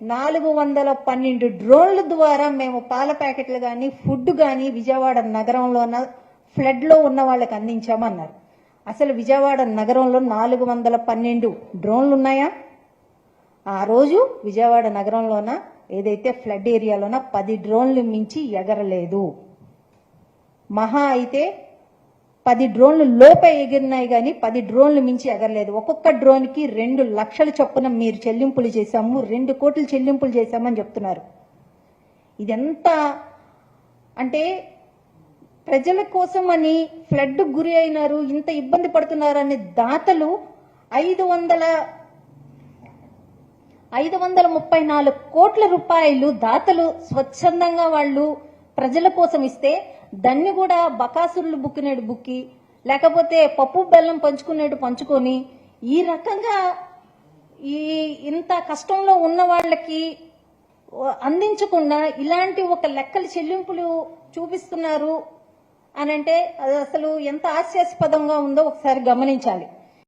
412 డ్రోన్ల ద్వారా మేము పాల ప్యాకెట్లు కానీ ఫుడ్ కానీ విజయవాడ నగరంలో ఫ్లడ్ లో ఉన్న వాళ్ళకి అందించామన్నారు. అసలు విజయవాడ నగరంలో 412 డ్రోన్లు ఉన్నాయా? ఆ రోజు విజయవాడ నగరంలోన ఏదైతే ఫ్లడ్ ఏరియాలోన 10 డ్రోన్లు మించి ఎగరలేదు. మహా అయితే 10 డ్రోన్లు లోపే ఎగిరినాయి కానీ 10 డ్రోన్లు మించి ఎగరలేదు. ఒక్కొక్క డ్రోన్ కి 2 లక్షల చొప్పున మీరు చెల్లింపులు చేశాము, 2 కోట్లు చెల్లింపులు చేశామని చెప్తున్నారు. ఇదెంత అంటే ప్రజల కోసం అని ఫ్లడ్ గురి అయినారు, ఇంత ఇబ్బంది పడుతున్నారని దాతలు 534 కోట్ల రూపాయలు దాతలు స్వచ్ఛందంగా వాళ్ళు ప్రజల కోసం ఇస్తే దాన్ని కూడా బకాసురులు బుక్కినేడు బుక్కి, లేకపోతే పప్పు బెల్లం పంచుకునేడు పంచుకొని ఈ రకంగా ఇంత కష్టంలో ఉన్న వాళ్ళకి అందించకుండా ఇలాంటి ఒక లెక్కల చెల్లింపులు చూపిస్తున్నారు అని అంటే అది అసలు ఎంత హాస్యాస్పదంగా ఉందో ఒకసారి గమనించాలి.